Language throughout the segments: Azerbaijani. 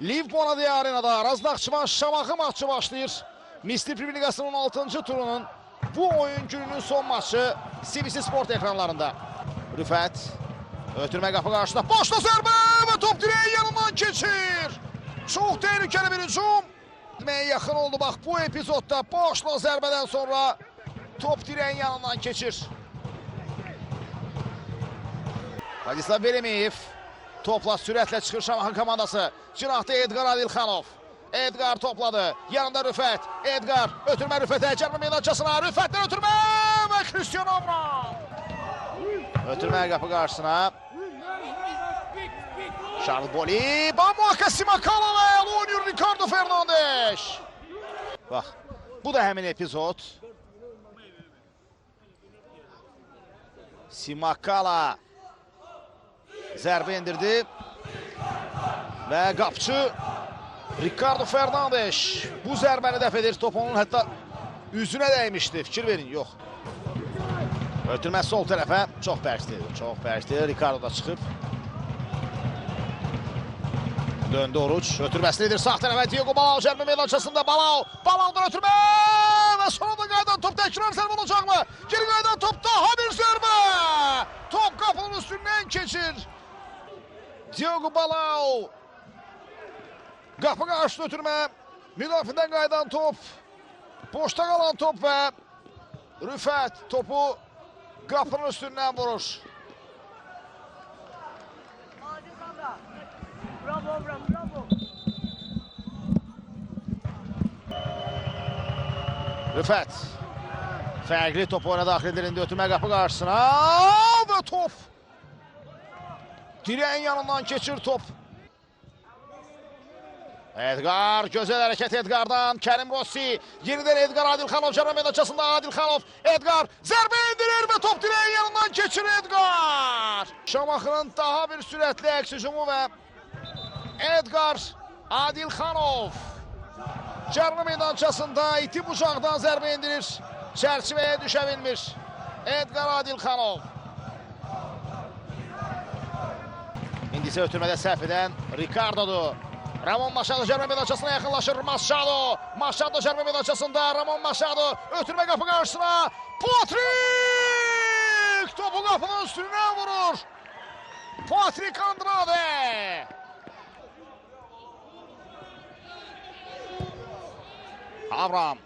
Liv Bonadiya arenada Araz Naxçıvan Şamaxı maçı başlayır. Misli Premyer Liqasının 16-cı turunun bu oyun gününün son maçı CBC Sport ekranlarında. Rüfət ötürmə qapı qarşısında boşda zərbə və top direğin yanından keçir. Çox tehlikeli bir hücum. Yaxın oldu bax bu epizodda boşla zərbədən sonra top direğin yanından keçir. Vladislav Beremeyev topla sürətlə çıxır Şamaxı komandası. Cinahda Edgar Adilxanov. Edgar topladı. Yanında Rüfət. Edgar ötürmə Rüfətə. Cərbə meydançasına. Rüfətdən ötürmə və Cristiano Avram. Ötürmə qapı qarşısına. Charles Boli. Bamuaka Simakala və oynuyor Ricardo Fernandes. Bax, bu da həmin epizod. Simakala zərbə indirdi. Və qapçı Ricardo Fernandes bu zərbəni dəf edir. Top onun hətta üzünə dəymişdi. Fikir verin, yox. Ötürmə sol tərəfə. Çox bərkdir. Çox bərkdir. Ricardo da çıxıb. Döndü Oruç. Ötürməsinidir sağ tərəfə. Diego Balao cərbə meydançasında. Balao'dan ötürmə. Və sonunda qaydan top təkrar zərbə olacaqmı? Geri qaydan top daha bir zərbə. Top qapının üstündən keçir. Diego Balao. Qapı qarşıda ötürmə. Müdafiədən qaydan top. Boşda qalan top və Rüfət topu qapının üstündən vurur. Bravo, bravo. Rüfət. Fərqli top oyuna daxil edilindi. Ötürmə qapı qarşısına. Və top. Direğin yanından keçir top. Edgar, gözəl hərəkət Edgar'dan. Kerim Rossi, yenidən Edgar Adilxanov cərbə meydançasında. Adilxanov, Edgar zərbə indirir və top direğin yanından keçir Edgar. Şamaxının daha bir sürətli əks hücumu və Edgar Adilxanov cərbə meydançasında iti bucaqdan zərbə indirir. Çərçivəyə düşə bilmir Edgar Adilxanov. İndi isə ötürmədə səhv edən Ricardo'dur. Ramon Machado cərbə meydançasına yaxınlaşır. Machado cərbə meydançasında. Ramon Machado ötürmə qapı qarşısına. Patrik topu qapının üstündən vurur. Patrik Andrade. Avram.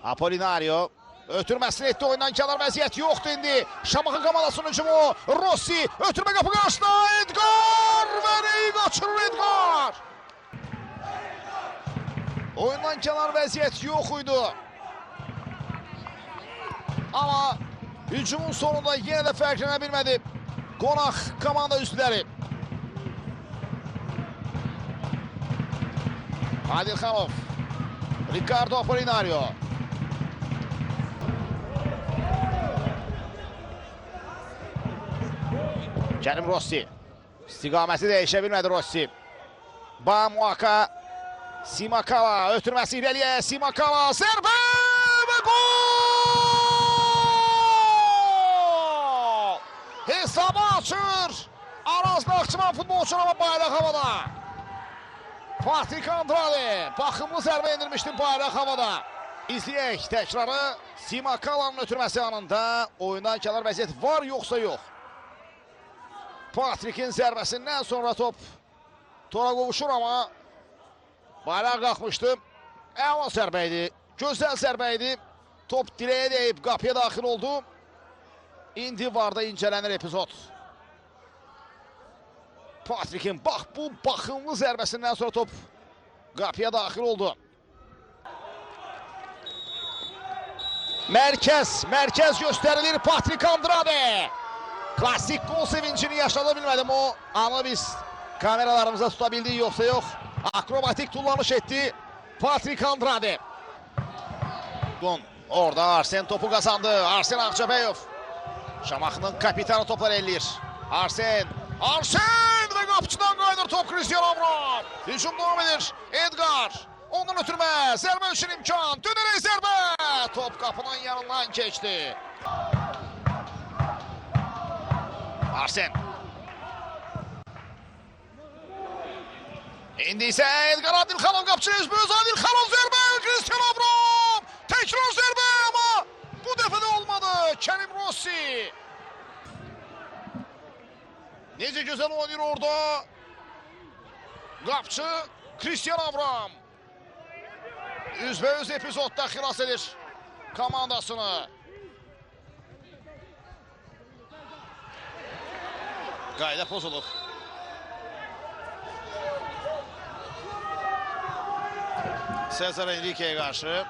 Apolinario. Ötürməsini etdi, oyundan kənar vəziyyət yoxdur indi. Şamaxı komandasının hücumu. Rossi, ötürmə qapı qarşısına. Edgar və neyi qaçırır Edgar. Oyundan kənar vəziyyət yox idi. Amma hücumun sonunda yenə də fərqlənə bilmədi qonaq komanda üzvləri. Adilxanov. Ricardo Apolinario. Kerim Rossi. İstiqaməti dəyişə bilmədi Rossi. Bamuaka. Simakala. Ötürməsi irəliyə. Simakala. Zərbə və gol! Hesabı açır. Araz Naxçıvan futbolçuları bayraq havada. Patrik Andrade. Baxımlı zərbə indirmişdi bayraq havada. İzləyək təkrarı. Simakalanın ötürməsi yanında oyundan kənar vəziyyət var yoxsa yox. Patrik'in zərbəsindən sonra top tora qovuşur, amma bayraq qalxmışdı. Əla zərbə idi, gözəl zərbə idi. Top direğə deyib qapıya daxil oldu. İndi var da incələnir epizod. Patrik'in bax bu baxımlı zərbəsindən sonra top qapıya daxil oldu. Mərkəz göstərilir Patrik Andrade. Klasik gol sevincini yaşada bilmədim, o anı biz kameralarımıza tutabildik yoxsa yox. Akrobatik kullanış etdi Patrik Andrade. Orada Arsen topu qazandı. Arsen Ağcabəyov. Şamaxının kapitanı toplar elləyir. Arsen və qapçıdan qaydır top Cristiano Avram. Hücum devam edir. Edgar. Ondan ötürmə. Zərbə üçün imkan. Dönərək zərbə. Top qapının yanından keçdi. Arsen. İndi isə Edgar Adilxanov qapıcı üzbüz. Adilxanov zərbə. Cristiano Avram. Təkrar zərbə ama bu dəfə də olmadı. Kerim Rossi. Necə gözəl oynayır orada. Qapıcı Cristiano Avram. Üzbə-üz epizodda xilas edir komandasını. Qayda pozulur. Cesar Enrique'ye karşı.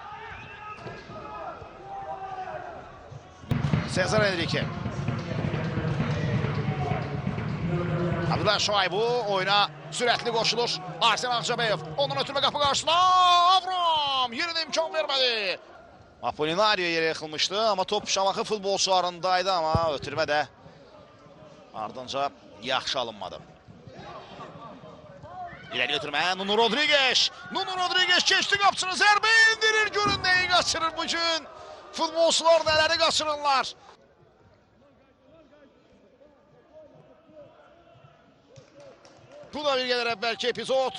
Cesar Enrique. Abdullah Şuaybu oyuna süratli koşulur. Arsen Akçabeyev. Onun ötürme kapı karşısına. Avram yerine imkan vermedi. Apolinario yere yıkılmıştı ama top Şamaxı futbolçularındaydı ama ötürme de ardınca yaxşı alınmadı. İleri götürme Nuno Rodriguez. Nuno Rodriguez geçti kapçını. Zərbə indirir. Görün neyi kaçırır bugün. Futbolçular neleri kaçırırlar. Bu da bir gelir evvelki epizod.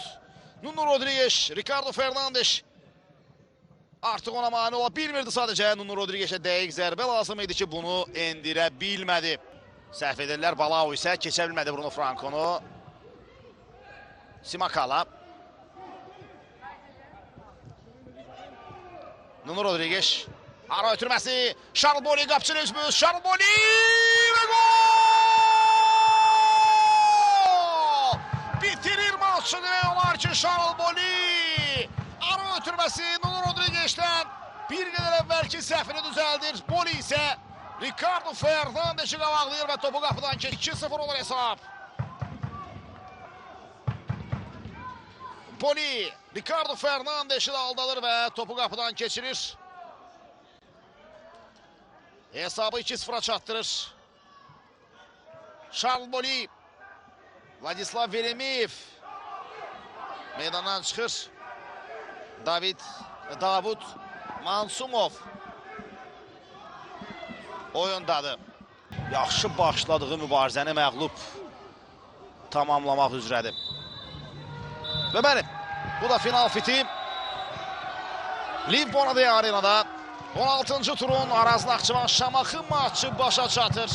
Nuno Rodriguez, Ricardo Fernandes. Artıq ona mani ola bilmirdi sadəcə. Nuno Rodriguez'e dəqiq zərbə lazım idi ki bunu endirə bilmədi. Səhv edirlər. Balau isə keçə bilmədi Bruno Franco'nu. Simakala. Nuno Rodriguez. Ara ötürməsi. Charles Boli qapçını üzmüz. Charles Boli ve gol! Bitirir maçı demək olar ki Charles Boli. Ara ötürməsi Nuno Rodriguez'dən bir qədər əvvəlki səhvini düzəldir. Boli isə Ricardo Fernandes'i qavaqlayır və topu qapıdan ki 2-0 olur hesab. Boli, Ricardo Fernandes'i de aldadır və topu qapıdan keçirir. Hesabı 2-0'a çatdırır. Charles Boli, Vladislav Veremiyev meydandan çıxır. Davud Mansumov oyundadır. Yaxşı başladığı mübarizəni məğlub tamamlamaq üzrədir. Və bəli, bu da final fiti. Limbona Arenada 16-cı turun Araz Naxçıvan Şamaxı maçı başa çatır.